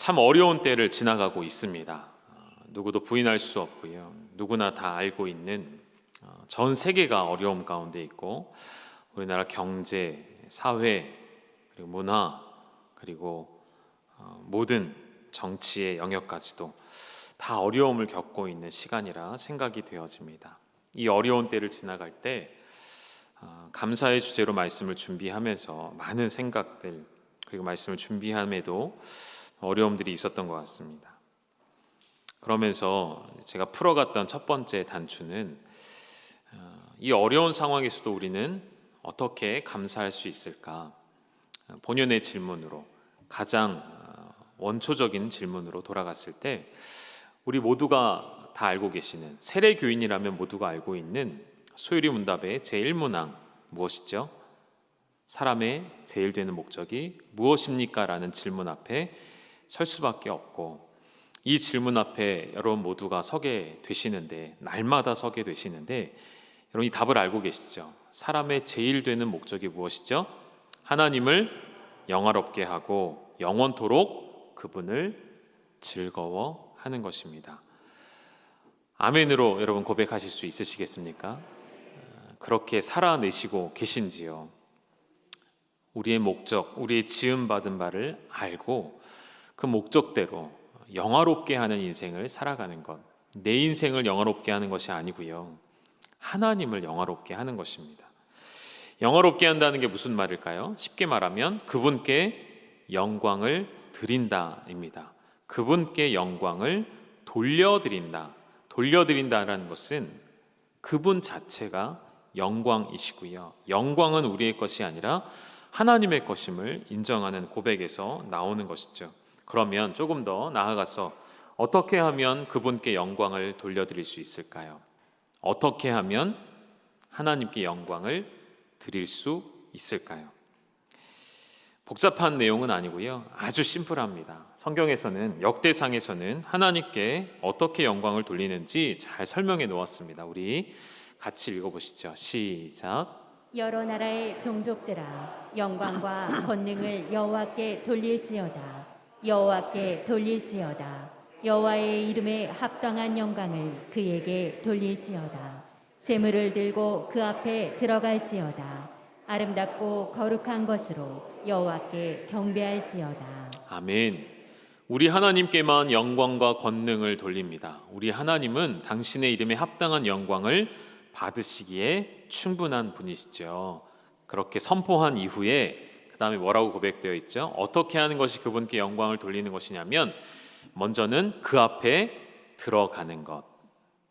참 어려운 때를 지나가고 있습니다. 누구도 부인할 수 없고요. 누구나 다 알고 있는 전 세계가 어려움 가운데 있고 우리나라 경제, 사회, 그리고 문화, 그리고 모든 정치의 영역까지도 다 어려움을 겪고 있는 시간이라 생각이 되어집니다. 이 어려운 때를 지나갈 때 감사의 주제로 말씀을 준비하면서 많은 생각들 그리고 말씀을 준비함에도 어려움들이 있었던 것 같습니다. 그러면서 제가 풀어갔던 첫 번째 단추는 이 어려운 상황에서도 우리는 어떻게 감사할 수 있을까? 본연의 질문으로 가장 원초적인 질문으로 돌아갔을 때 우리 모두가 다 알고 계시는 세례교인이라면 모두가 알고 있는 소율이 문답의 제1문항 무엇이죠? 사람의 제일 되는 목적이 무엇입니까? 라는 질문 앞에 설 수밖에 없고 이 질문 앞에 여러분 모두가 서게 되시는데 날마다 서게 되시는데 여러분 이 답을 알고 계시죠? 사람의 제일 되는 목적이 무엇이죠? 하나님을 영화롭게 하고 영원토록 그분을 즐거워하는 것입니다. 아멘으로 여러분 고백하실 수 있으시겠습니까? 그렇게 살아내시고 계신지요? 우리의 목적, 우리의 지음받은 바를 알고 그 목적대로 영화롭게 하는 인생을 살아가는 것, 내 인생을 영화롭게 하는 것이 아니고요, 하나님을 영화롭게 하는 것입니다. 영화롭게 한다는 게 무슨 말일까요? 쉽게 말하면 그분께 영광을 드린다입니다. 그분께 영광을 돌려드린다라는 것은 그분 자체가 영광이시고요, 영광은 우리의 것이 아니라 하나님의 것임을 인정하는 고백에서 나오는 것이죠. 그러면 조금 더 나아가서 어떻게 하면 그분께 영광을 돌려드릴 수 있을까요? 어떻게 하면 하나님께 영광을 드릴 수 있을까요? 복잡한 내용은 아니고요, 아주 심플합니다. 성경에서는, 역대상에서는 하나님께 어떻게 영광을 돌리는지 잘 설명해 놓았습니다. 우리 같이 읽어보시죠. 시작. 여러 나라의 종족들아, 영광과 권능을 여호와께 돌릴지어다. 여호와께 돌릴지어다. 여호와의 이름에 합당한 영광을 그에게 돌릴지어다. 제물을 들고 그 앞에 들어갈지어다. 아름답고 거룩한 것으로 여호와께 경배할지어다. 아멘. 우리 하나님께만 영광과 권능을 돌립니다. 우리 하나님은 당신의 이름에 합당한 영광을 받으시기에 충분한 분이시죠. 그렇게 선포한 이후에 그 다음에 뭐라고 고백되어 있죠? 어떻게 하는 것이 그분께 영광을 돌리는 것이냐면 먼저는 그 앞에 들어가는 것,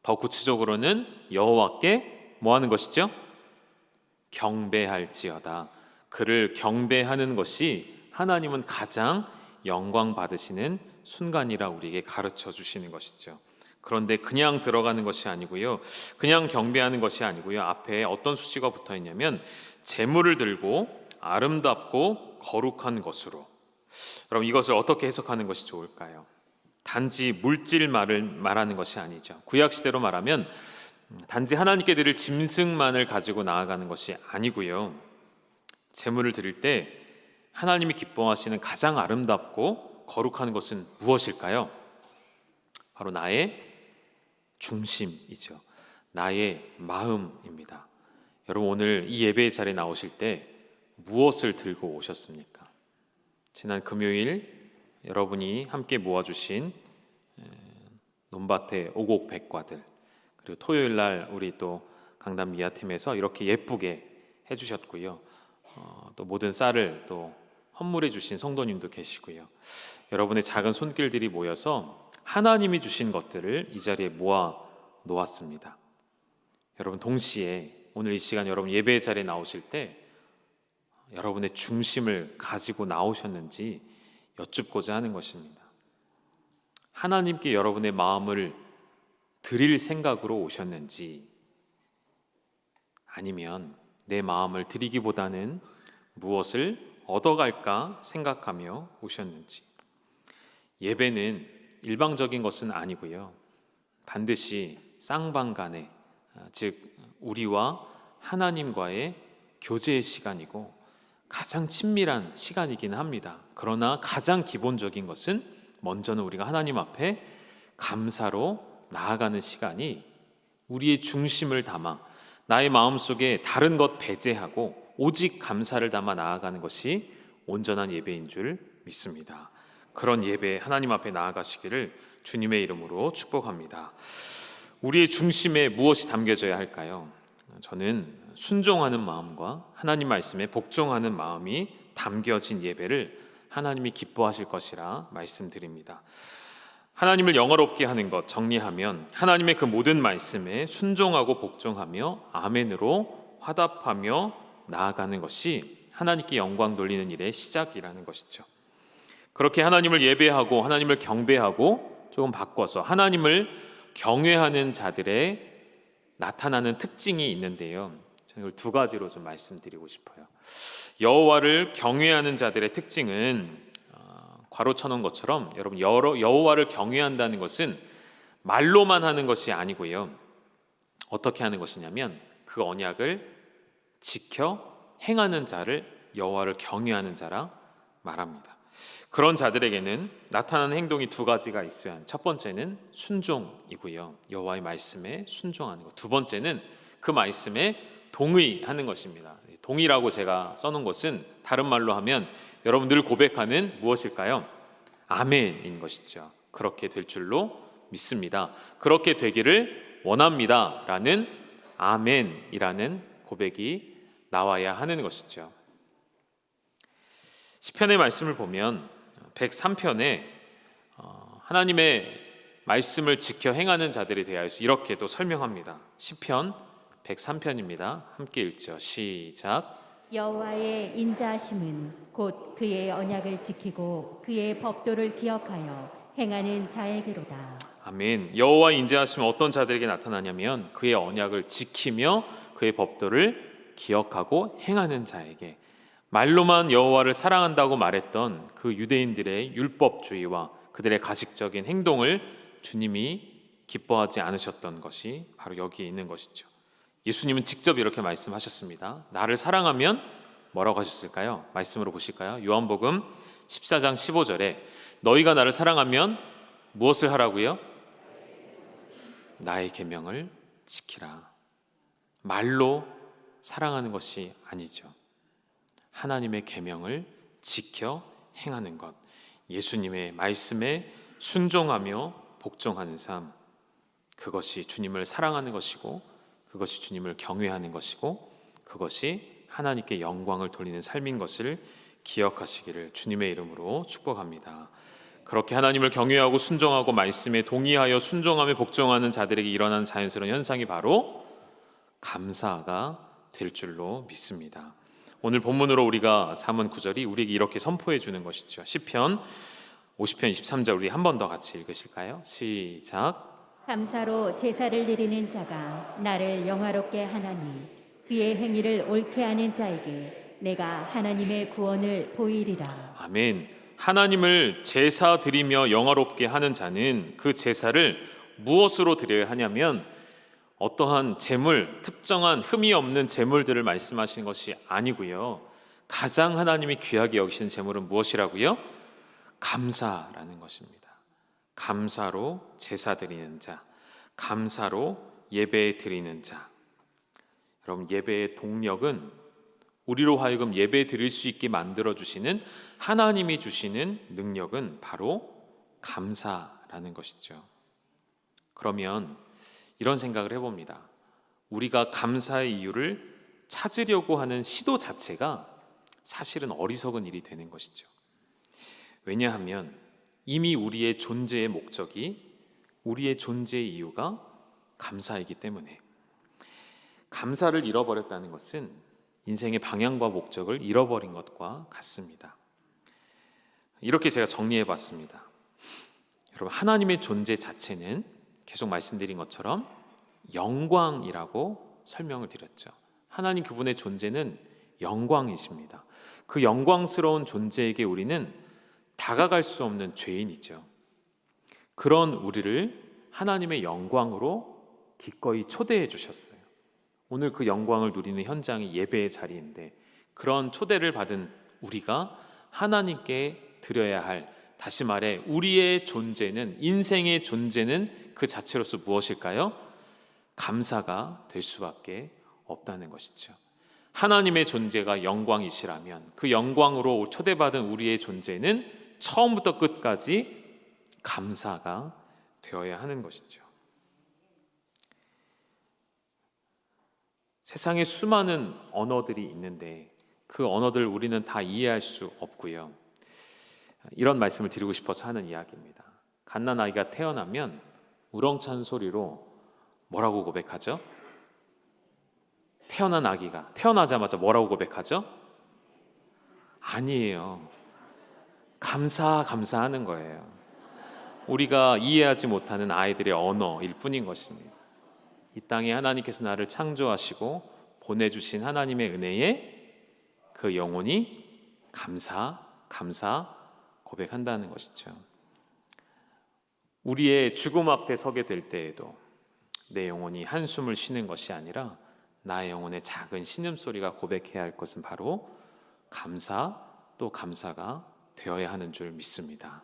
더 구체적으로는 여호와께 뭐 하는 것이죠? 경배할지어다. 그를 경배하는 것이 하나님은 가장 영광 받으시는 순간이라 우리에게 가르쳐 주시는 것이죠. 그런데 그냥 들어가는 것이 아니고요, 그냥 경배하는 것이 아니고요, 앞에 어떤 수식어가 붙어 있냐면 제물을 들고 아름답고 거룩한 것으로. 그럼 이것을 어떻게 해석하는 것이 좋을까요? 단지 물질 말을 말하는 것이 아니죠. 구약 시대로 말하면 단지 하나님께 드릴 짐승만을 가지고 나아가는 것이 아니고요, 제물을 드릴 때 하나님이 기뻐하시는 가장 아름답고 거룩한 것은 무엇일까요? 바로 나의 중심이죠. 나의 마음입니다. 여러분 오늘 이 예배의 자리에 나오실 때 무엇을 들고 오셨습니까? 지난 금요일 여러분이 함께 모아주신 논밭의 오곡백과들, 그리고 토요일 날 우리 또 강단 미아팀에서 이렇게 예쁘게 해주셨고요, 또 모든 쌀을 또 헌물해 주신 성도님도 계시고요, 여러분의 작은 손길들이 모여서 하나님이 주신 것들을 이 자리에 모아 놓았습니다. 여러분 동시에 오늘 이 시간 여러분 예배의 자리에 나오실 때 여러분의 중심을 가지고 나오셨는지 여쭙고자 하는 것입니다. 하나님께 여러분의 마음을 드릴 생각으로 오셨는지, 아니면 내 마음을 드리기보다는 무엇을 얻어갈까 생각하며 오셨는지. 예배는 일방적인 것은 아니고요, 반드시 쌍방간에, 즉 우리와 하나님과의 교제의 시간이고 가장 친밀한 시간이긴 합니다. 그러나 가장 기본적인 것은 먼저는 우리가 하나님 앞에 감사로 나아가는 시간이 우리의 중심을 담아 나의 마음속에 다른 것 배제하고 오직 감사를 담아 나아가는 것이 온전한 예배인 줄 믿습니다. 그런 예배 하나님 앞에 나아가시기를 주님의 이름으로 축복합니다. 우리의 중심에 무엇이 담겨져야 할까요? 저는 순종하는 마음과 하나님 말씀에 복종하는 마음이 담겨진 예배를 하나님이 기뻐하실 것이라 말씀드립니다. 하나님을 영화롭게 하는 것 정리하면 하나님의 그 모든 말씀에 순종하고 복종하며 아멘으로 화답하며 나아가는 것이 하나님께 영광 돌리는 일의 시작이라는 것이죠. 그렇게 하나님을 예배하고 하나님을 경배하고 조금 바꿔서 하나님을 경외하는 자들의 나타나는 특징이 있는데요. 저는 이걸 두 가지로 좀 말씀드리고 싶어요. 여호와를 경외하는 자들의 특징은 괄호 쳐놓은 것처럼 여러분 여호와를 경외한다는 것은 말로만 하는 것이 아니고요. 어떻게 하는 것이냐면 그 언약을 지켜 행하는 자를 여호와를 경외하는 자라 말합니다. 그런 자들에게는 나타나는 행동이 두 가지가 있어야 합니다. 첫 번째는 순종이고요. 여호와의 말씀에 순종하는 것. 두 번째는 그 말씀에 동의하는 것입니다. 동의라고 제가 써놓은 것은 다른 말로 하면 여러분 늘 고백하는 무엇일까요? 아멘인 것이죠. 그렇게 될 줄로 믿습니다. 그렇게 되기를 원합니다. 라는 아멘이라는 고백이 나와야 하는 것이죠. 시편의 말씀을 보면 103편에 하나님의 말씀을 지켜 행하는 자들에 대하여서 이렇게 또 설명합니다. 시편 103편입니다. 함께 읽죠. 시작. 여호와의 인자하심은 곧 그의 언약을 지키고 그의 법도를 기억하여 행하는 자에게로다. 아멘. 여호와의 인자하심은 어떤 자들에게 나타나냐면 그의 언약을 지키며 그의 법도를 기억하고 행하는 자에게. 말로만 여호와를 사랑한다고 말했던 그 유대인들의 율법주의와 그들의 가식적인 행동을 주님이 기뻐하지 않으셨던 것이 바로 여기에 있는 것이죠. 예수님은 직접 이렇게 말씀하셨습니다. 나를 사랑하면 뭐라고 하셨을까요? 말씀으로 보실까요? 요한복음 14장 15절에 너희가 나를 사랑하면 무엇을 하라고요? 나의 계명을 지키라. 말로 사랑하는 것이 아니죠. 하나님의 계명을 지켜 행하는 것, 예수님의 말씀에 순종하며 복종하는 삶, 그것이 주님을 사랑하는 것이고 그것이 주님을 경외하는 것이고 그것이 하나님께 영광을 돌리는 삶인 것을 기억하시기를 주님의 이름으로 축복합니다. 그렇게 하나님을 경외하고 순종하고 말씀에 동의하여 순종하며 복종하는 자들에게 일어나는 자연스러운 현상이 바로 감사가 될 줄로 믿습니다. 오늘 본문으로 우리가 3문 9절이 우리에게 이렇게 선포해 주는 것이죠. 시편 50편 23절 우리 한 번 더 같이 읽으실까요? 시작. 감사로 제사를 드리는 자가 나를 영화롭게 하나니 그의 행위를 옳게 하는 자에게 내가 하나님의 구원을 보이리라. 아멘. 하나님을 제사 드리며 영화롭게 하는 자는 그 제사를 무엇으로 드려야 하냐면 어떠한 제물, 특정한 흠이 없는 제물들을 말씀하시는 것이 아니고요. 가장 하나님이 귀하게 여기시는 제물은 무엇이라고요? 감사라는 것입니다. 감사로 제사 드리는 자, 감사로 예배 드리는 자. 여러분, 예배의 동력은 우리로 하여금 예배 드릴 수 있게 만들어 주시는 하나님이 주시는 능력은 바로 감사라는 것이죠. 그러면 이런 생각을 해봅니다. 우리가 감사의 이유를 찾으려고 하는 시도 자체가 사실은 어리석은 일이 되는 것이죠. 왜냐하면 이미 우리의 존재의 목적이, 우리의 존재의 이유가 감사이기 때문에. 감사를 잃어버렸다는 것은 인생의 방향과 목적을 잃어버린 것과 같습니다. 이렇게 제가 정리해 봤습니다. 여러분, 하나님의 존재 자체는 계속 말씀드린 것처럼 영광이라고 설명을 드렸죠. 하나님 그분의 존재는 영광이십니다. 그 영광스러운 존재에게 우리는 다가갈 수 없는 죄인이죠. 그런 우리를 하나님의 영광으로 기꺼이 초대해 주셨어요. 오늘 그 영광을 누리는 현장이 예배의 자리인데 그런 초대를 받은 우리가 하나님께 드려야 할 다시 말해 우리의 존재는, 인생의 존재는 그 자체로서 무엇일까요? 감사가 될 수밖에 없다는 것이죠. 하나님의 존재가 영광이시라면 그 영광으로 초대받은 우리의 존재는 처음부터 끝까지 감사가 되어야 하는 것이죠. 세상에 수많은 언어들이 있는데 그 언어들 우리는 다 이해할 수 없고요. 이런 말씀을 드리고 싶어서 하는 이야기입니다. 갓난아이가 태어나면 우렁찬 소리로 뭐라고 고백하죠? 태어난 아기가 태어나자마자 뭐라고 고백하죠? 아니에요. 감사하는 거예요. 우리가 이해하지 못하는 아이들의 언어일 뿐인 것입니다. 이 땅에 하나님께서 나를 창조하시고 보내주신 하나님의 은혜에 그 영혼이 감사 고백한다는 것이죠. 우리의 죽음 앞에 서게 될 때에도 내 영혼이 한숨을 쉬는 것이 아니라 나의 영혼의 작은 신음소리가 고백해야 할 것은 바로 감사 또 감사가 되어야 하는 줄 믿습니다.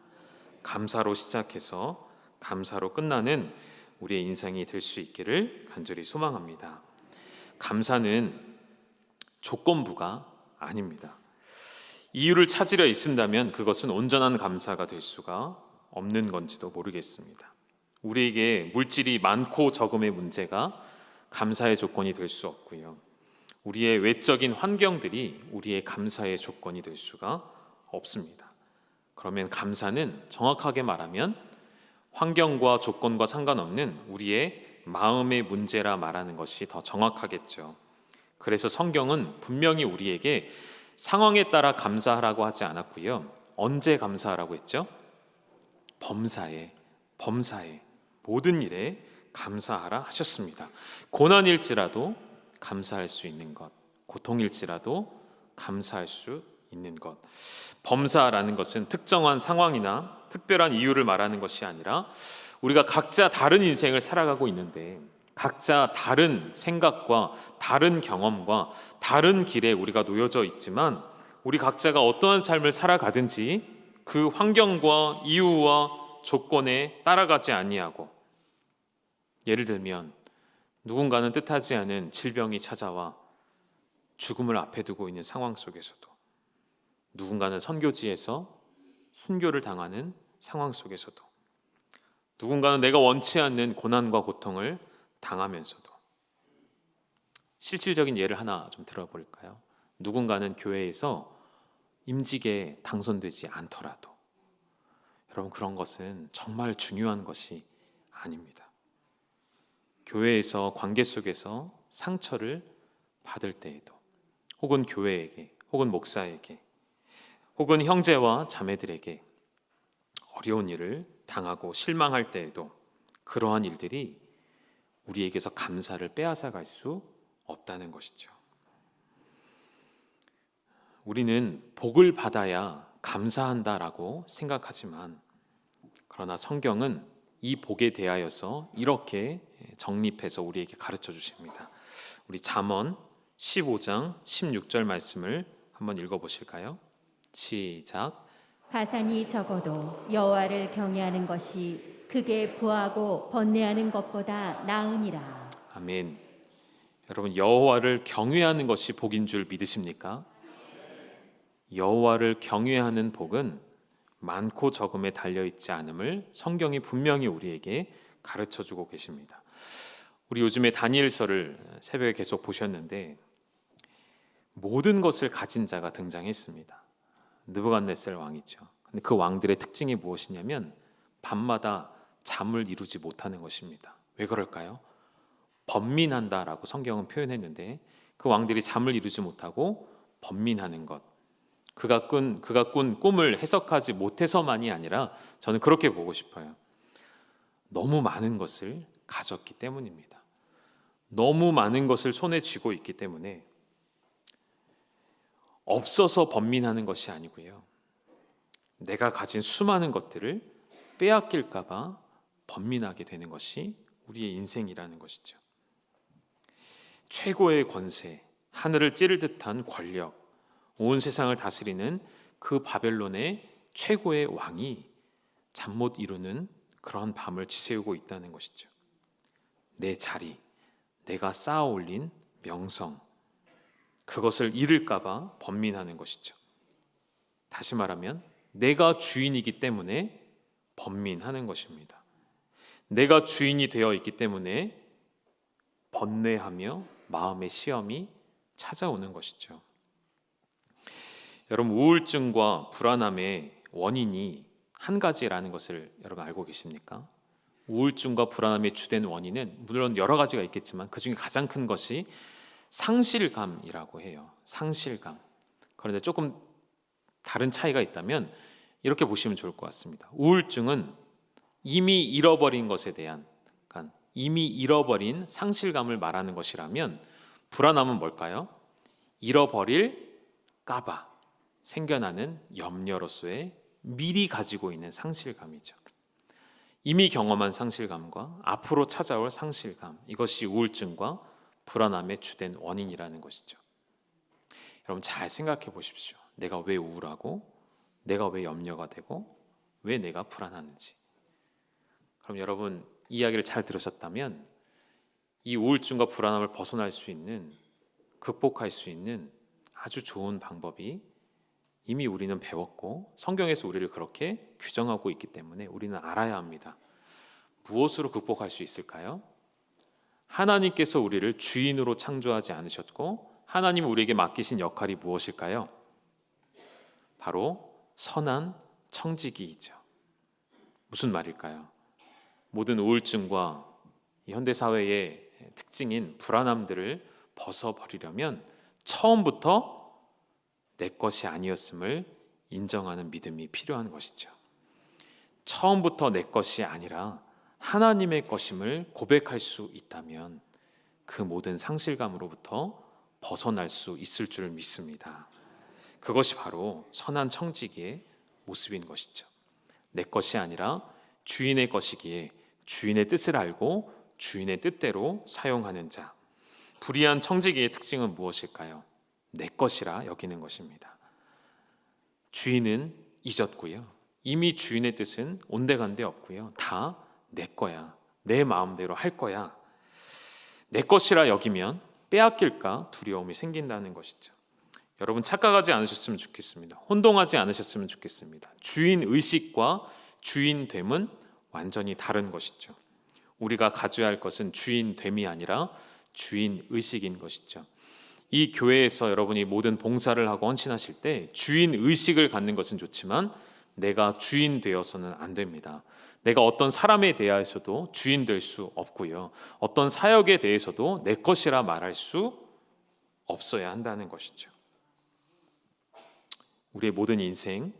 감사로 시작해서 감사로 끝나는 우리의 인생이 될 수 있기를 간절히 소망합니다. 감사는 조건부가 아닙니다. 이유를 찾으려 애쓴다면 그것은 온전한 감사가 될 수가 없는 건지도 모르겠습니다. 우리에게 물질이 많고 적음의 문제가 감사의 조건이 될 수 없고요. 우리의 외적인 환경들이 우리의 감사의 조건이 될 수가 없습니다. 그러면 감사는 정확하게 말하면 환경과 조건과 상관없는 우리의 마음의 문제라 말하는 것이 더 정확하겠죠. 그래서 성경은 분명히 우리에게 상황에 따라 감사하라고 하지 않았고요. 언제 감사하라고 했죠? 범사에 모든 일에 감사하라 하셨습니다. 고난일지라도 감사할 수 있는 것, 고통일지라도 감사할 수 있는 것. 범사라는 것은 특정한 상황이나 특별한 이유를 말하는 것이 아니라 우리가 각자 다른 인생을 살아가고 있는데 각자 다른 생각과 다른 경험과 다른 길에 우리가 놓여져 있지만 우리 각자가 어떠한 삶을 살아가든지 그 환경과 이유와 조건에 따라가지 아니하고, 예를 들면 누군가는 뜻하지 않은 질병이 찾아와 죽음을 앞에 두고 있는 상황 속에서도, 누군가는 선교지에서 순교를 당하는 상황 속에서도, 누군가는 내가 원치 않는 고난과 고통을 당하면서도, 실질적인 예를 하나 좀 들어볼까요? 누군가는 교회에서 임직에 당선되지 않더라도, 여러분 그런 것은 정말 중요한 것이 아닙니다. 교회에서 관계 속에서 상처를 받을 때에도, 혹은 교회에게, 혹은 목사에게, 혹은 형제와 자매들에게 어려운 일을 당하고 실망할 때에도 그러한 일들이 우리에게서 감사를 빼앗아갈 수 없다는 것이죠. 우리는 복을 받아야 감사한다라고 생각하지만, 그러나 성경은 이 복에 대하여서 이렇게 정립해서 우리에게 가르쳐 주십니다. 우리 잠언 15장 16절 말씀을 한번 읽어보실까요? 시작. 가산이 적어도 여호와를 경외하는 것이 크게 부하고 번뇌하는 것보다 나으니라. 아멘. 여러분, 여호와를 경외하는 것이 복인 줄 믿으십니까? 여호와를 경외하는 복은 많고 적음에 달려있지 않음을 성경이 분명히 우리에게 가르쳐주고 계십니다. 우리 요즘에 다니엘서를 새벽에 계속 보셨는데 모든 것을 가진 자가 등장했습니다. 느부갓네살 왕이죠. 근데 그 왕들의 특징이 무엇이냐면 밤마다 잠을 이루지 못하는 것입니다. 왜 그럴까요? 번민한다라고 성경은 표현했는데 그 왕들이 잠을 이루지 못하고 번민하는 것, 그가 꾼 꿈을 해석하지 못해서만이 아니라 저는 그렇게 보고 싶어요. 너무 많은 것을 가졌기 때문입니다. 너무 많은 것을 손에 쥐고 있기 때문에 없어서 번민하는 것이 아니고요. 내가 가진 수많은 것들을 빼앗길까 봐 번민하게 되는 것이 우리의 인생이라는 것이죠. 최고의 권세, 하늘을 찌를 듯한 권력, 온 세상을 다스리는 그 바벨론의 최고의 왕이 잠 못 이루는 그런 밤을 지새우고 있다는 것이죠. 내 자리, 내가 쌓아 올린 명성, 그것을 잃을까 봐 번민하는 것이죠. 다시 말하면 내가 주인이기 때문에 번민하는 것입니다. 내가 주인이 되어 있기 때문에 번뇌하며 마음의 시험이 찾아오는 것이죠. 여러분, 우울증과 불안함의 원인이 한 가지라는 것을 여러분 알고 계십니까? 우울증과 불안함의 주된 원인은 물론 여러 가지가 있겠지만 그 중에 가장 큰 것이 상실감이라고 해요. 상실감. 그런데 조금 다른 차이가 있다면 이렇게 보시면 좋을 것 같습니다. 우울증은 이미 잃어버린 것에 대한, 그러니까 이미 상실감을 말하는 것이라면, 불안함은 뭘까요? 잃어버릴까 봐 생겨나는 염려로서의 미리 가지고 있는 상실감이죠. 이미 경험한 상실감과 앞으로 찾아올 상실감, 이것이 우울증과 불안함의 주된 원인이라는 것이죠. 여러분, 잘 생각해 보십시오. 내가 왜 우울하고, 내가 왜 염려가 되고, 왜 내가 불안한지. 그럼 여러분, 이 이야기를 잘 들으셨다면 이 우울증과 불안함을 벗어날 수 있는, 극복할 수 있는 아주 좋은 방법이 이미 우리는 배웠고 성경에서 우리를 그렇게 규정하고 있기 때문에 우리는 알아야 합니다. 무엇으로 극복할 수 있을까요? 하나님께서 우리를 주인으로 창조하지 않으셨고 하나님 우리에게 맡기신 역할이 무엇일까요? 바로 선한 청지기이죠. 무슨 말일까요? 모든 우울증과 이 현대사회의 특징인 불안함들을 벗어버리려면 처음부터 내 것이 아니었음을 인정하는 믿음이 필요한 것이죠. 처음부터 내 것이 아니라 하나님의 것임을 고백할 수 있다면 그 모든 상실감으로부터 벗어날 수 있을 줄 믿습니다. 그것이 바로 선한 청지기의 모습인 것이죠. 내 것이 아니라 주인의 것이기에 주인의 뜻을 알고 주인의 뜻대로 사용하는 자. 불의한 청지기의 특징은 무엇일까요? 내 것이라 여기는 것입니다. 주인은 잊었고요. 이미 주인의 뜻은 온데간데 없고요. 다 내 거야. 내 마음대로 할 거야. 내 것이라 여기면 빼앗길까 두려움이 생긴다는 것이죠. 여러분, 착각하지 않으셨으면 좋겠습니다. 혼동하지 않으셨으면 좋겠습니다. 주인 의식과 주인됨은 완전히 다른 것이죠. 우리가 가져야 할 것은 주인됨이 아니라 주인 의식인 것이죠. 이 교회에서 여러분이 모든 봉사를 하고 헌신하실 때 주인 의식을 갖는 것은 좋지만 내가 주인 되어서는 안 됩니다. 내가 어떤 사람에 대해서도 주인 될 수 없고요. 어떤 사역에 대해서도 내 것이라 말할 수 없어야 한다는 것이죠. 우리의 모든 인생,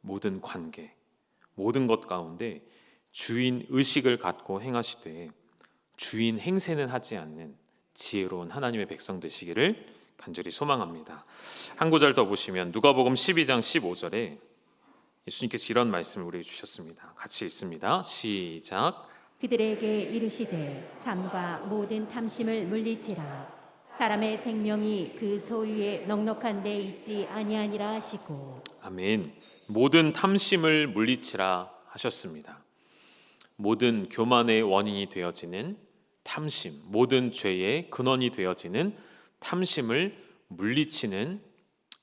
모든 관계, 모든 것 가운데 주인 의식을 갖고 행하시되 주인 행세는 하지 않는 지혜로운 하나님의 백성 되시기를 간절히 소망합니다. 한 구절 더 보시면 누가복음 12장 15절에 예수님께서 이런 말씀을 우리에게 주셨습니다. 같이 읽습니다. 시작. 그들에게 이르시되 삶과 모든 탐심을 물리치라. 사람의 생명이 그 소유에 넉넉한 데 있지 아니하니라 하시고. 아멘. 모든 탐심을 물리치라 하셨습니다. 모든 교만의 원인이 되어지는 탐심, 모든 죄의 근원이 되어지는 탐심을 물리치는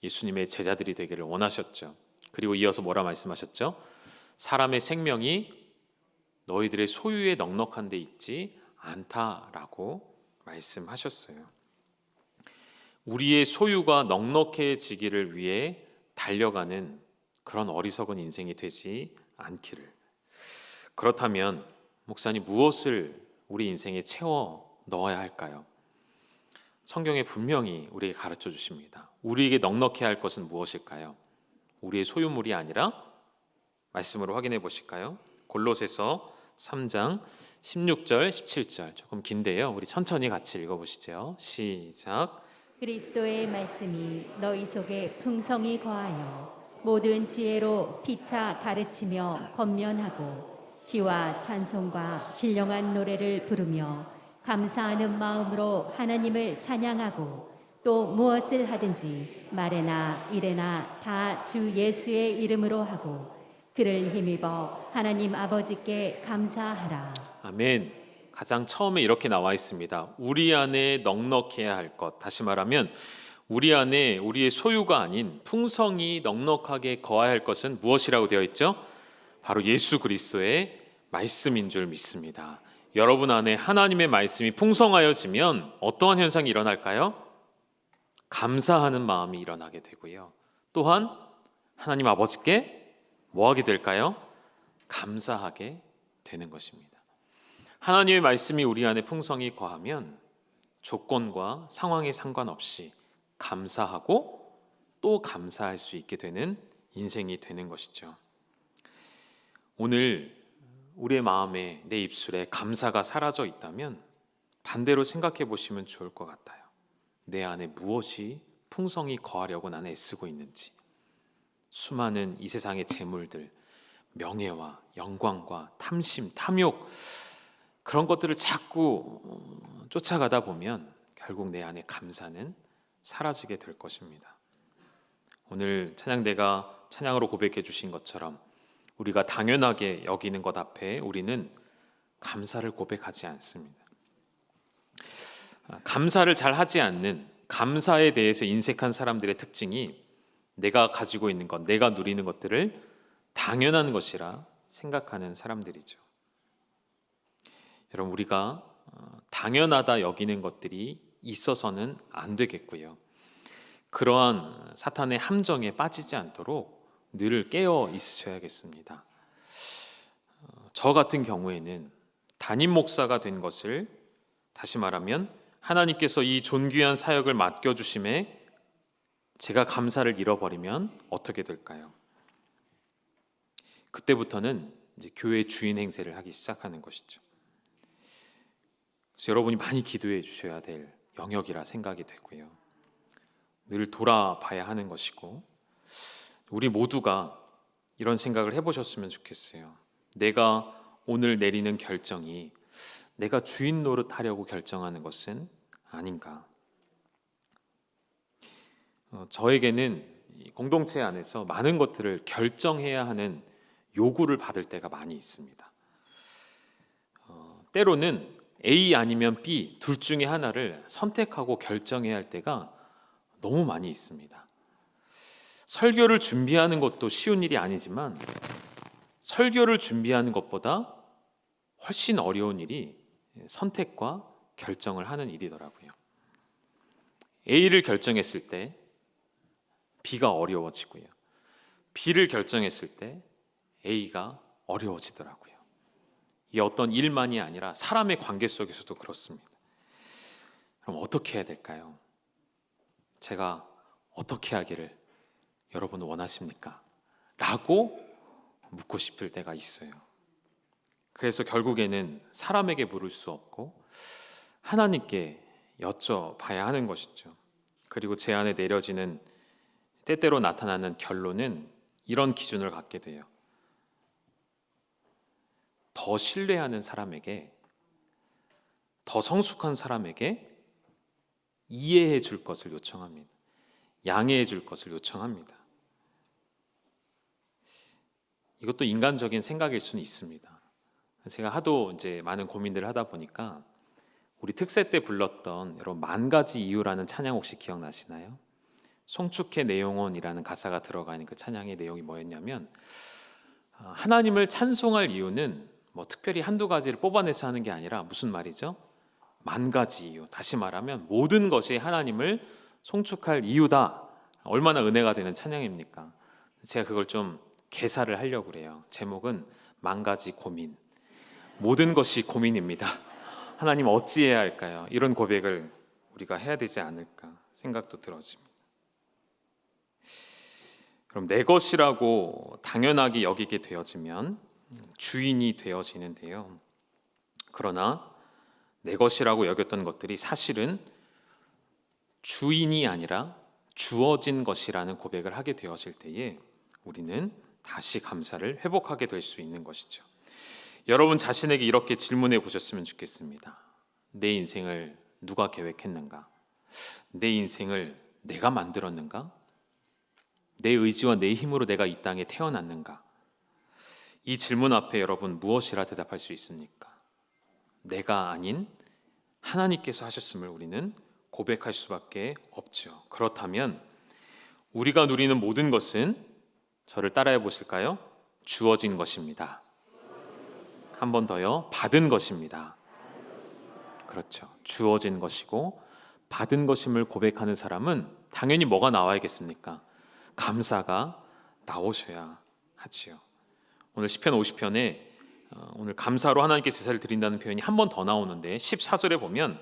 예수님의 제자들이 되기를 원하셨죠. 그리고 이어서 뭐라 말씀하셨죠? 사람의 생명이 너희들의 소유에 넉넉한 데 있지 않다라고 말씀하셨어요. 우리의 소유가 넉넉해지기를 위해 달려가는 그런 어리석은 인생이 되지 않기를. 그렇다면 목사님, 무엇을 우리 인생에 채워 넣어야 할까요? 성경에 분명히 우리에게 가르쳐 주십니다. 우리에게 넉넉해야 할 것은 무엇일까요? 우리의 소유물이 아니라 말씀으로 확인해 보실까요? 골로새서 3장 16절 17절 조금 긴데요. 우리 천천히 같이 읽어보시죠. 시작. 그리스도의 말씀이 너희 속에 풍성히 거하여 모든 지혜로 피차 가르치며 권면하고 시와 찬송과 신령한 노래를 부르며 감사하는 마음으로 하나님을 찬양하고 또 무엇을 하든지 말에나 일에나 다 주 예수의 이름으로 하고 그를 힘입어 하나님 아버지께 감사하라. 아멘. 가장 처음에 이렇게 나와 있습니다. 우리 안에 넉넉해야 할 것. 다시 말하면 우리 안에 우리의 소유가 아닌 풍성이 넉넉하게 거해야 할 것은 무엇이라고 되어 있죠? 바로 예수 그리스도의 말씀인 줄 믿습니다. 여러분 안에 하나님의 말씀이 풍성하여지면 어떠한 현상이 일어날까요? 감사하는 마음이 일어나게 되고요. 또한 하나님 아버지께 뭐 하게 될까요? 감사하게 되는 것입니다. 하나님의 말씀이 우리 안에 풍성히 거하면 조건과 상황에 상관없이 감사하고 또 감사할 수 있게 되는 인생이 되는 것이죠. 오늘 우리의 마음에, 내 입술에 감사가 사라져 있다면 반대로 생각해 보시면 좋을 것 같아요. 내 안에 무엇이 풍성히 거하려고 나는 애쓰고 있는지. 수많은 이 세상의 재물들, 명예와 영광과 탐심, 탐욕, 그런 것들을 자꾸 쫓아가다 보면 결국 내 안에 감사는 사라지게 될 것입니다. 오늘 찬양대가 찬양으로 고백해 주신 것처럼 우리가 당연하게 여기는 것 앞에 우리는 감사를 고백하지 않습니다. 감사를 잘 하지 않는, 감사에 대해서 인색한 사람들의 특징이 내가 가지고 있는 것, 내가 누리는 것들을 당연한 것이라 생각하는 사람들이죠. 여러분, 우리가 당연하다 여기는 것들이 있어서는 안 되겠고요. 그러한 사탄의 함정에 빠지지 않도록 늘 깨어 있으셔야겠습니다. 저 같은 경우에는 담임 목사가 된 것을, 다시 말하면 하나님께서 이 존귀한 사역을 맡겨주심에 제가 감사를 잃어버리면 어떻게 될까요? 그때부터는 이제 교회 주인 행세를 하기 시작하는 것이죠. 그래서 여러분이 많이 기도해 주셔야 될 영역이라 생각이 되고요. 늘 돌아봐야 하는 것이고, 우리 모두가 이런 생각을 해보셨으면 좋겠어요. 내가 오늘 내리는 결정이 내가 주인 노릇하려고 결정하는 것은 아닌가. 저에게는 공동체 안에서 많은 것들을 결정해야 하는 요구를 받을 때가 많이 있습니다. 때로는 A 아니면 B 둘 중에 하나를 선택하고 결정해야 할 때가 너무 많이 있습니다. 설교를 준비하는 것도 쉬운 일이 아니지만 설교를 준비하는 것보다 훨씬 어려운 일이 선택과 결정을 하는 일이더라고요. A를 결정했을 때 B가 어려워지고요. B를 결정했을 때 A가 어려워지더라고요. 이게 어떤 일만이 아니라 사람의 관계 속에서도 그렇습니다. 그럼 어떻게 해야 될까요? 제가 어떻게 하기를 여러분은 원하십니까? 라고 묻고 싶을 때가 있어요. 그래서 결국에는 사람에게 물을 수 없고 하나님께 여쭤봐야 하는 것이죠. 그리고 제 안에 내려지는, 때때로 나타나는 결론은 이런 기준을 갖게 돼요. 더 신뢰하는 사람에게, 더 성숙한 사람에게 이해해 줄 것을 요청합니다. 양해해 줄 것을 요청합니다. 이것도 인간적인 생각일 수는 있습니다. 제가 하도 이제 많은 고민들을 하다 보니까 우리 특세 때 불렀던 여러분 만 가지 이유라는 찬양 혹시 기억나시나요? 송축해 내용원이라는 가사가 들어가 있는 그 찬양의 내용이 뭐였냐면, 하나님을 찬송할 이유는 뭐 특별히 한두 가지를 뽑아내서 하는 게 아니라 무슨 말이죠? 만 가지 이유. 다시 말하면 모든 것이 하나님을 송축할 이유다. 얼마나 은혜가 되는 찬양입니까? 제가 그걸 좀 개사를 하려고 그래요. 제목은 만 가지 고민. 모든 것이 고민입니다. 하나님 어찌해야 할까요? 이런 고백을 우리가 해야 되지 않을까 생각도 들어집니다. 그럼 내 것이라고 당연하게 여기게 되어지면 주인이 되어지는데요. 그러나 내 것이라고 여겼던 것들이 사실은 주인이 아니라 주어진 것이라는 고백을 하게 되어질 때에 우리는 다시 감사를 회복하게 될 수 있는 것이죠. 여러분 자신에게 이렇게 질문해 보셨으면 좋겠습니다. 내 인생을 누가 계획했는가? 내 인생을 내가 만들었는가? 내 의지와 내 힘으로 내가 이 땅에 태어났는가? 이 질문 앞에 여러분 무엇이라 대답할 수 있습니까? 내가 아닌 하나님께서 하셨음을 우리는 고백할 수밖에 없죠. 그렇다면 우리가 누리는 모든 것은, 저를 따라해 보실까요? 주어진 것입니다. 한 번 더요. 받은 것입니다. 그렇죠. 주어진 것이고 받은 것임을 고백하는 사람은 당연히 뭐가 나와야겠습니까? 감사가 나오셔야 하지요. 오늘 시편 50편에 오늘 감사로 하나님께 제사를 드린다는 표현이 한 번 더 나오는데 14절에 보면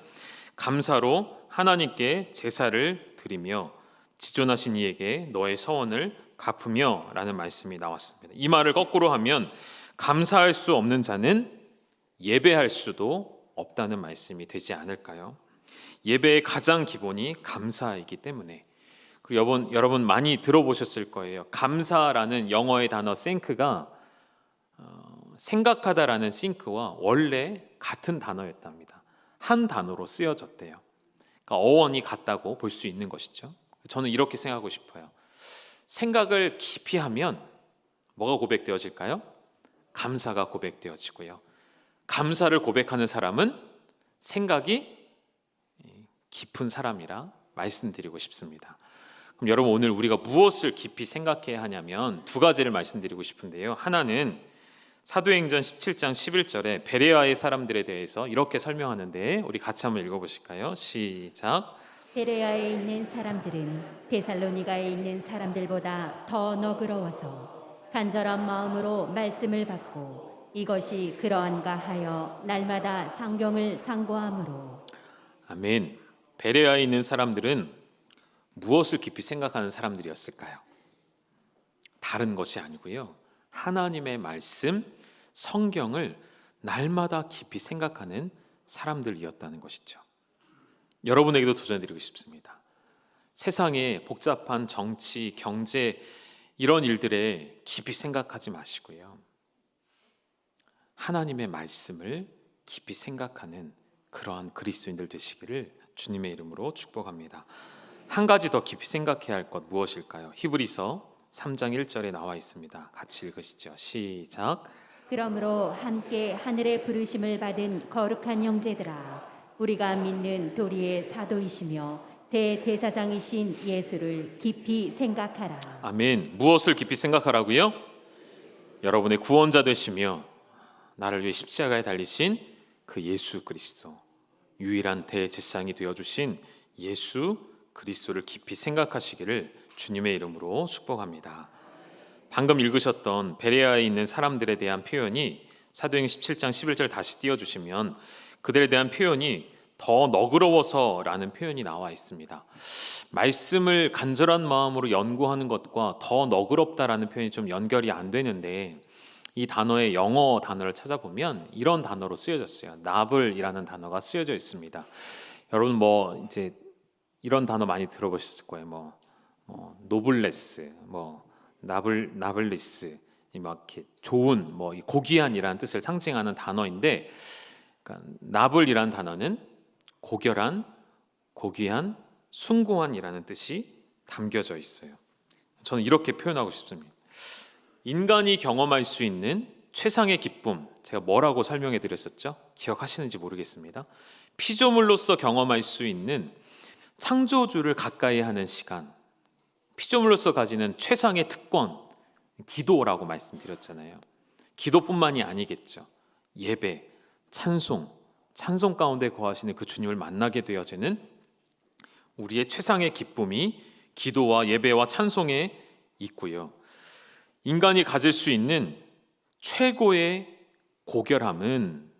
감사로 하나님께 제사를 드리며 지존하신 이에게 너의 서원을 갚으며 라는 말씀이 나왔습니다. 이 말을 거꾸로 하면 감사할 수 없는 자는 예배할 수도 없다는 말씀이 되지 않을까요? 예배의 가장 기본이 감사이기 때문에. 그리고 여러분 많이 들어보셨을 거예요. 감사라는 영어의 단어 thank가 생각하다라는 think와 원래 같은 단어였답니다. 한 단어로 쓰여졌대요. 그러니까 어원이 같다고 볼 수 있는 것이죠. 저는 이렇게 생각하고 싶어요. 생각을 깊이 하면 뭐가 고백되어질까요? 감사가 고백되어지고요. 감사를 고백하는 사람은 생각이 깊은 사람이라 말씀드리고 싶습니다. 그럼 여러분 오늘 우리가 무엇을 깊이 생각해야 하냐면 두 가지를 말씀드리고 싶은데요. 하나는 사도행전 17장 11절에 베레아의 사람들에 대해서 이렇게 설명하는데 우리 같이 한번 읽어보실까요? 시작. 베레아에 있는 사람들은 데살로니가에 있는 사람들보다 더 너그러워서 간절한 마음으로 말씀을 받고 이것이 그러한가 하여 날마다 상경을 상고함으로. 아멘. 베레아에 있는 사람들은 무엇을 깊이 생각하는 사람들이었을까요? 다른 것이 아니고요. 하나님의 말씀, 성경을 날마다 깊이 생각하는 사람들이었다는 것이죠. 여러분에게도 도전해드리고 싶습니다. 세상의 복잡한 정치, 경제 이런 일들에 깊이 생각하지 마시고요. 하나님의 말씀을 깊이 생각하는 그러한 그리스도인들 되시기를 주님의 이름으로 축복합니다. 한 가지 더 깊이 생각해야 할 것 무엇일까요? 히브리서 3장 1절에 나와 있습니다. 같이 읽으시죠. 시작. 그러므로 함께 하늘의 부르심을 받은 거룩한 형제들아, 우리가 믿는 도리의 사도이시며 대제사장이신 예수를 깊이 생각하라. 아멘. 무엇을 깊이 생각하라고요? 여러분의 구원자 되시며 나를 위해 십자가에 달리신 그 예수 그리스도, 유일한 대제사장이 되어주신 예수 그리스도를 깊이 생각하시기를 주님의 이름으로 축복합니다. 방금 읽으셨던 베레아에 있는 사람들에 대한 표현이 사도행전 17장 11절 다시 띄워주시면 그들에 대한 표현이 더 너그러워서라는 표현이 나와 있습니다. 말씀을 간절한 마음으로 연구하는 것과 더 너그럽다라는 표현이 좀 연결이 안 되는데 이 단어의 영어 단어를 찾아보면 이런 단어로 쓰여졌어요. 나블이라는 단어가 쓰여져 있습니다. 여러분 뭐 이제 이런 단어 많이 들어보셨을 거예요. 뭐 노블레스, 나블리스, 막 이렇게 좋은, 고귀한이라는 뜻을 상징하는 단어인데, 그러니까 나블이라는 단어는 고결한, 고귀한, 숭고한이라는 뜻이 담겨져 있어요. 저는 이렇게 표현하고 싶습니다. 인간이 경험할 수 있는 최상의 기쁨, 제가 뭐라고 설명해 드렸었죠? 기억하시는지 모르겠습니다. 피조물로서 경험할 수 있는 창조주를 가까이 하는 시간, 피조물로서 가지는 최상의 특권, 기도라고 말씀드렸잖아요. 기도뿐만이 아니겠죠. 예배, 찬송 가운데 거하시는 그 주님을 만나게 되어지는 우리의 최상의 기쁨이 기도와 예배와 찬송에 있고요. 인간이 가질 수 있는 최고의 고결함은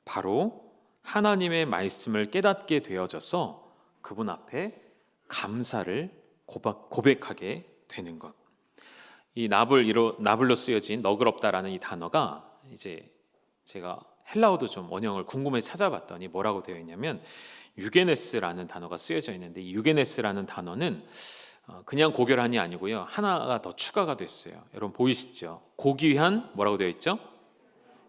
바로 하나님의 말씀을 깨닫게 되어져서 그분 앞에 감사를 고백하게 되는 것. 이 나블로 쓰여진 너그럽다라는 이 단어가 이제 제가 헬라어도 좀 원형을 궁금해서 찾아봤더니 뭐라고 되어 있냐면 유게네스라는 단어가 쓰여져 있는데 이 유게네스라는 단어는 그냥 고결한이 아니고요. 하나가 더 추가가 됐어요. 여러분 보이시죠? 고귀한 뭐라고 되어 있죠?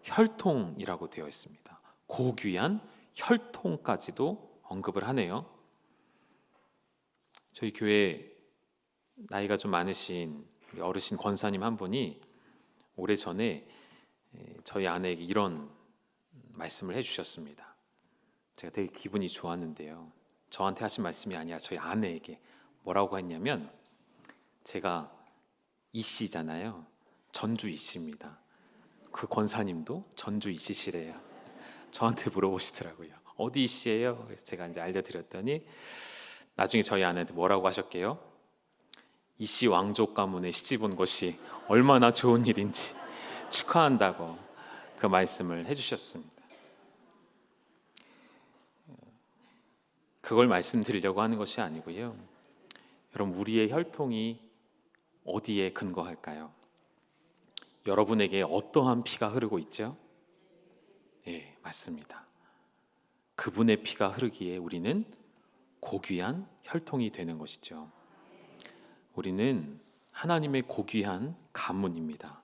혈통이라고 되어 있습니다. 고귀한 혈통까지도 언급을 하네요. 저희 교회 나이가 좀 많으신 우리 어르신 권사님 한 분이 오래전에 저희 아내에게 이런 말씀을 해주셨습니다. 제가 되게 기분이 좋았는데요. 저한테 하신 말씀이 아니라 저희 아내에게 뭐라고 했냐면, 제가 이씨잖아요. 전주 이씨입니다. 그 권사님도 전주 이씨시래요. 저한테 물어보시더라고요. 어디 이씨예요? 그래서 제가 이제 알려드렸더니 나중에 저희 아내한테 뭐라고 하셨게요? 이씨 왕족 가문에 시집 온 것이 얼마나 좋은 일인지 축하한다고 그 말씀을 해주셨습니다. 그걸 말씀드리려고 하는 것이 아니고요. 여러분, 우리의 혈통이 어디에 근거할까요? 여러분에게 어떠한 피가 흐르고 있죠? 예, 맞습니다. 그분의 피가 흐르기에 우리는 고귀한 혈통이 되는 것이죠. 우리는 하나님의 고귀한 가문입니다.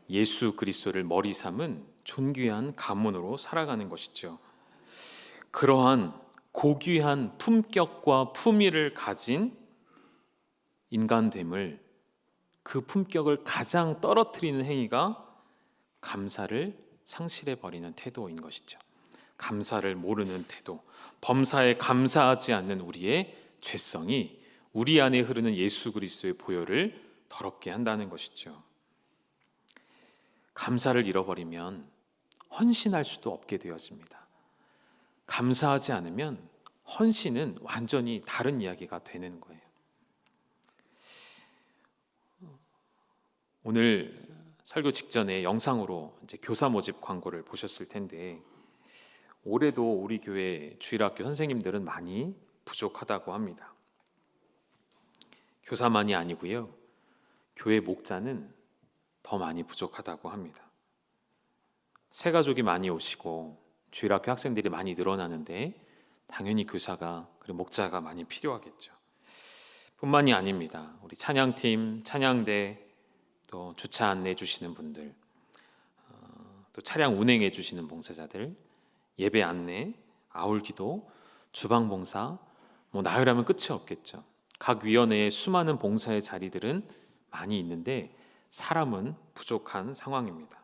예수 그리스도를 머리 삼은 존귀한 가문으로 살아가는 것이죠. 그러한 고귀한 품격과 품위를 가진 인간됨을, 그 품격을 가장 떨어뜨리는 행위가 감사를 상실해버리는 태도인 것이죠. 감사를 모르는 태도, 범사에 감사하지 않는 우리의 죄성이 우리 안에 흐르는 예수 그리스도의 보혈을 더럽게 한다는 것이죠. 감사를 잃어버리면 헌신할 수도 없게 되었습니다. 감사하지 않으면 헌신은 완전히 다른 이야기가 되는 거예요. 오늘 설교 직전에 영상으로 이제 교사 모집 광고를 보셨을 텐데, 올해도 우리 교회 주일학교 선생님들은 많이 부족하다고 합니다. 교사만이 아니고요, 교회 목자는 더 많이 부족하다고 합니다. 새 가족이 많이 오시고 주일학교 학생들이 많이 늘어나는데 당연히 교사가 그리고 목자가 많이 필요하겠죠. 뿐만이 아닙니다. 우리 찬양팀, 찬양대, 또 주차 안내해 주시는 분들, 또 차량 운행해 주시는 봉사자들, 예배 안내, 아울기도, 주방 봉사, 나열하면 끝이 없겠죠. 각 위원회에 수많은 봉사의 자리들은 많이 있는데 사람은 부족한 상황입니다.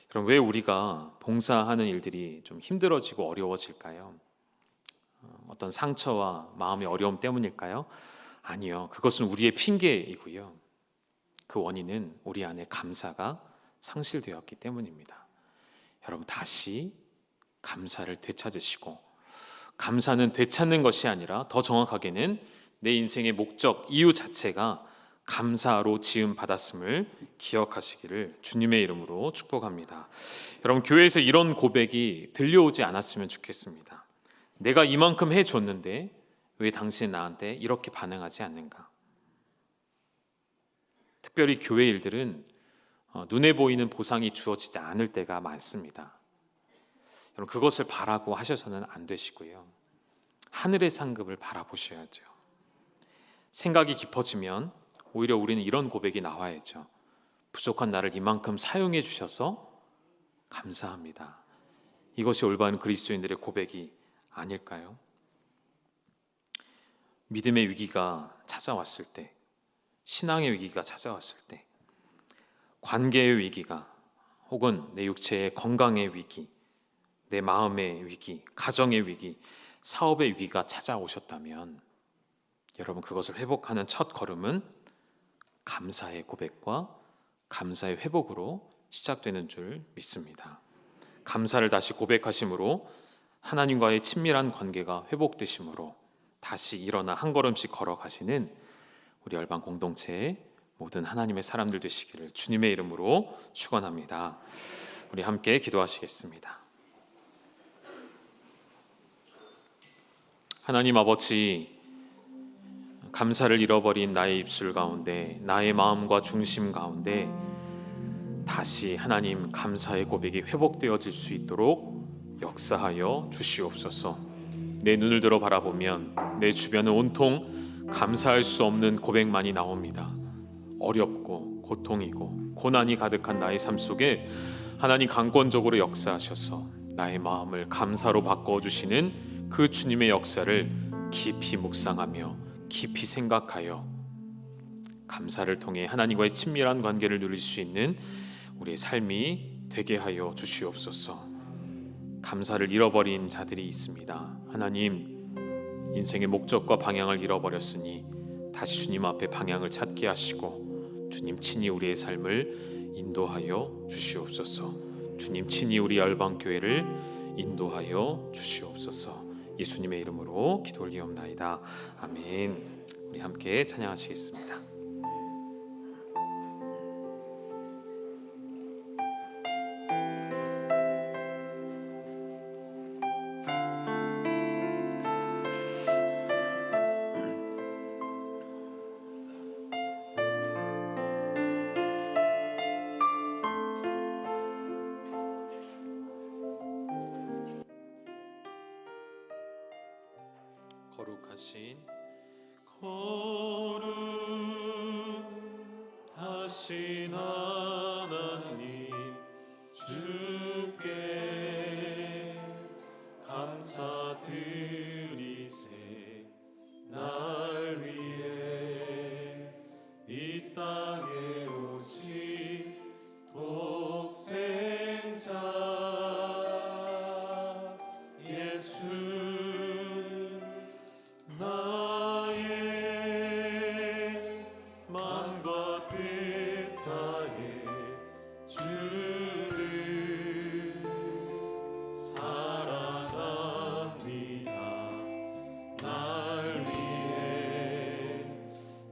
그럼 왜 우리가 봉사하는 일들이 좀 힘들어지고 어려워질까요? 어떤 상처와 마음의 어려움 때문일까요? 아니요. 그것은 우리의 핑계이고요. 그 원인은 우리 안에 감사가 상실되었기 때문입니다. 여러분, 다시 감사를 되찾으시고, 감사는 되찾는 것이 아니라 더 정확하게는 내 인생의 목적, 이유 자체가 감사로 지음 받았음을 기억하시기를 주님의 이름으로 축복합니다. 여러분, 교회에서 이런 고백이 들려오지 않았으면 좋겠습니다. 내가 이만큼 해줬는데 왜 당신 나한테 이렇게 반응하지 않는가? 특별히 교회 일들은 눈에 보이는 보상이 주어지지 않을 때가 많습니다. 여러분, 그것을 바라고 하셔서는 안 되시고요. 하늘의 상급을 바라보셔야죠. 생각이 깊어지면 오히려 우리는 이런 고백이 나와야죠. 부족한 나를 이만큼 사용해 주셔서 감사합니다. 이것이 올바른 그리스도인들의 고백이 아닐까요? 믿음의 위기가 찾아왔을 때, 신앙의 위기가 찾아왔을 때, 관계의 위기가, 혹은 내 육체의 건강의 위기, 내 마음의 위기, 가정의 위기, 사업의 위기가 찾아오셨다면 여러분, 그것을 회복하는 첫 걸음은 감사의 고백과 감사의 회복으로 시작되는 줄 믿습니다. 감사를 다시 고백하심으로 하나님과의 친밀한 관계가 회복되심으로 다시 일어나 한 걸음씩 걸어가시는 우리 열방 공동체의 모든 하나님의 사람들 되시기를 주님의 이름으로 축원합니다. 우리 함께 기도하시겠습니다. 하나님 아버지, 감사를 잃어버린 나의 입술 가운데, 나의 마음과 중심 가운데 다시 하나님 감사의 고백이 회복되어질 수 있도록 역사하여 주시옵소서. 내 눈을 들어 바라보면 내 주변은 온통 감사할 수 없는 고백만이 나옵니다. 어렵고 고통이고 고난이 가득한 나의 삶 속에 하나님 강권적으로 역사하셔서 나의 마음을 감사로 바꿔주시는 그 주님의 역사를 깊이 묵상하며 깊이 생각하여 감사를 통해 하나님과의 친밀한 관계를 누릴 수 있는 우리의 삶이 되게 하여 주시옵소서. 감사를 잃어버린 자들이 있습니다. 하나님, 인생의 목적과 방향을 잃어버렸으니 다시 주님 앞에 방향을 찾게 하시고 주님 친히 우리의 삶을 인도하여 주시옵소서. 주님 친히 우리 열방교회를 인도하여 주시옵소서. 예수님의 이름으로 기도 올리옵나이다. 아멘. 우리 함께 찬양하시겠습니다. 거룩하신 하나님, 주께 감사드리세. 날 위해 이 땅에 오신 독생자 예수, 나의 마음과 뜻 다해 주를 사랑합니다. 날 위해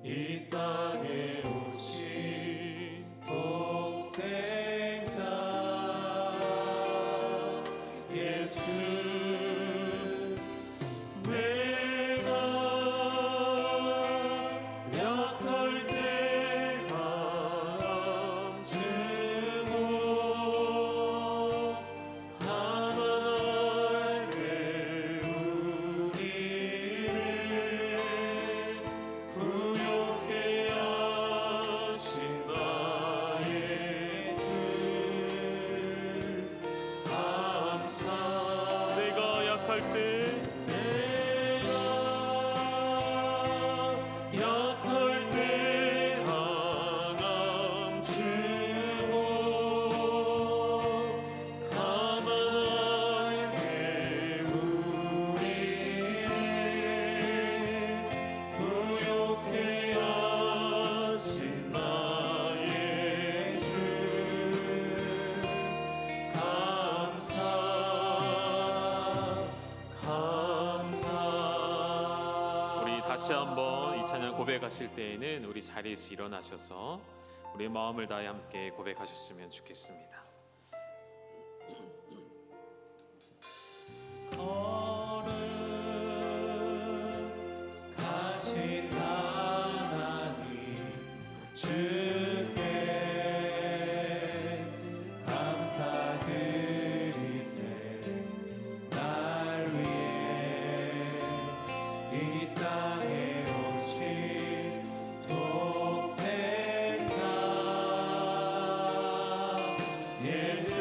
이 땅에 오신 독생자 예수, 내가 약할 때 항암 주고 가난하게 우리를 부욕해 하신 나의 주 우리 다시 한번 이 찬양 고백하실 때에는 우리 자리에서 일어나셔서 우리의 마음을 다해 함께 고백하셨으면 좋겠습니다. 거룩하신 하나님, 주께 감사드리세. 날 위해 이 땅에 오신 독생자 예수,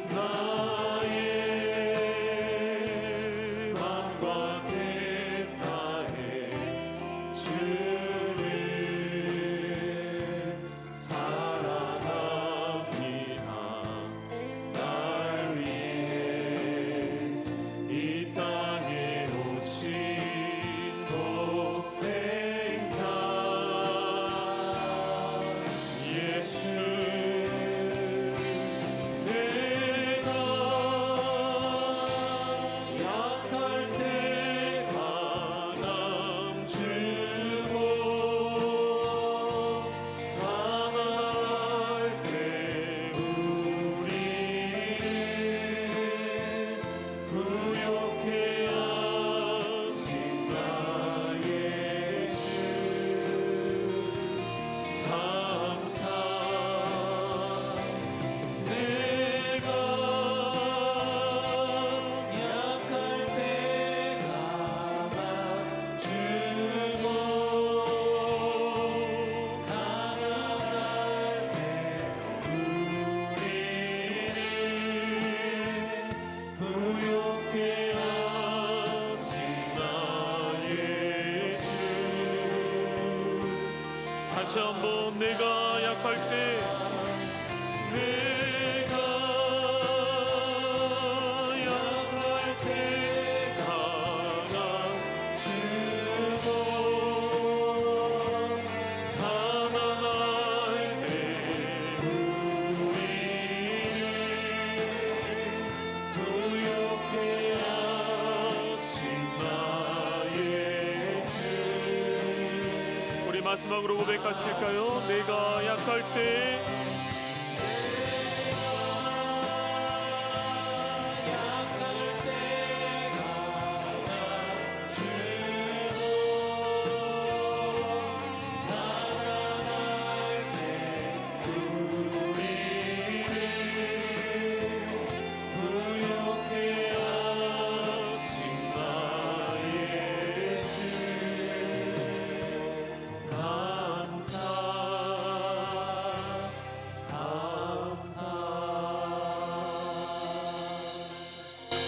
나의 마음과 뜻 다해 주를 사랑합니다. 날 위해 이 땅에 오신 독생자 예수, 내가 약할 때 강함 주고 가난할 때 우리를 부욕해 하신 나의 주 감사. 내가 약할 때 감아 주고 가난할 때 우리를 부욕해 하신 나의 주. 다시 한번 내가 약할 때 마지막으로 고백하실까요? 내가 약할 때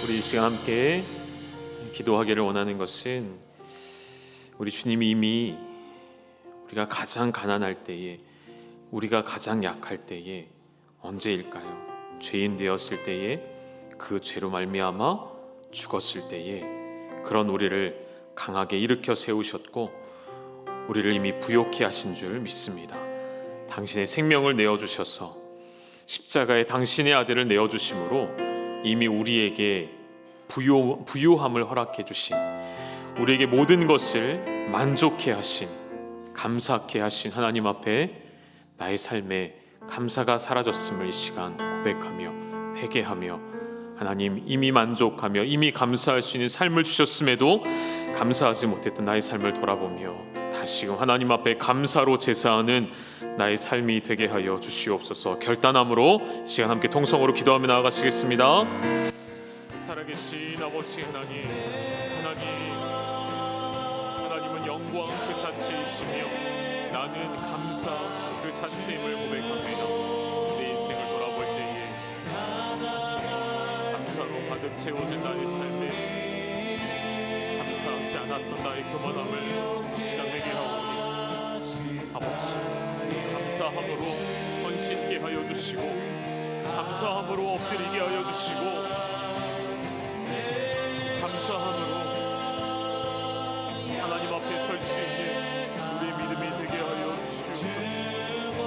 우리 이 시간 함께 기도하기를 원하는 것은 우리 주님이 이미 우리가 가장 가난할 때에, 우리가 가장 약할 때에 언제일까요? 죄인 되었을 때에, 그 죄로 말미암아 죽었을 때에 그런 우리를 강하게 일으켜 세우셨고 우리를 이미 부요케 하신 줄 믿습니다. 당신의 생명을 내어주셔서 십자가에 당신의 아들을 내어주심으로 이미 우리에게 부요함을 허락해 주신, 우리에게 모든 것을 만족해 하신, 감사케 하신 하나님 앞에 나의 삶에 감사가 사라졌음을 이 시간 고백하며 회개하며, 하나님 이미 만족하며 이미 감사할 수 있는 삶을 주셨음에도 감사하지 못했던 나의 삶을 돌아보며 다시금 하나님 앞에 감사로 제사하는 나의 삶이 되게 하여 주시옵소서. 결단함으로 이 시간 함께 통성으로 기도하며 나아가시겠습니다. 살아계신 아버지 하나님, 하나님은 영광 그 자체이시며 나는 감사 그 자체임을 고백합니다. 내 인생을 돌아볼 때에 감사로 가득 채워진 나의 삶에 감사하지 않았던 나의 교만함을 이 시간 회개하오니 아버지, 감사함으로 헌신케 하여 주시고 감사함으로 엎드리게 하여 주시고 감사함으로 하나님 앞에 설 수 있는 우리의 믿음이 되게 하여 주시옵소서.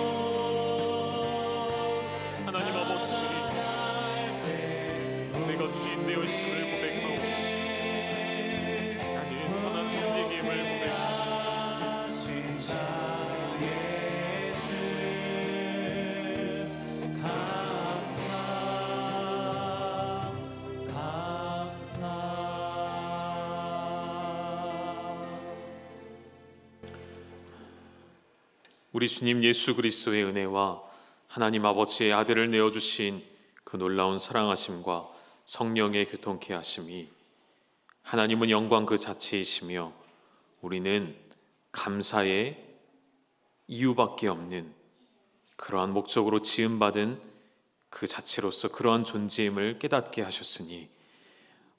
하나님 아버지, 내가 주인 되어 있음을 고백하고 나는 선한 천지임을 고백하고 우리 주님 예수 그리스도의 은혜와 하나님 아버지의 아들을 내어주신 그 놀라운 사랑하심과 성령의 교통케 하심이, 하나님은 영광 그 자체이시며 우리는 감사의 이유밖에 없는 그러한 목적으로 지음받은 그 자체로서 그러한 존재임을 깨닫게 하셨으니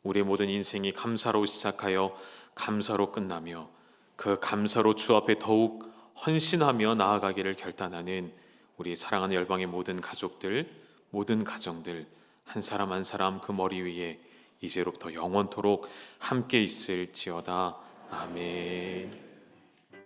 우리의 모든 인생이 감사로 시작하여 감사로 끝나며 그 감사로 주 앞에 더욱 헌신하며 나아가기를 결단하는 우리 사랑하는 열방의 모든 가족들, 모든 가정들 한 사람 한 사람 그 머리 위에 이제로부터 영원토록 함께 있을지어다. 아멘.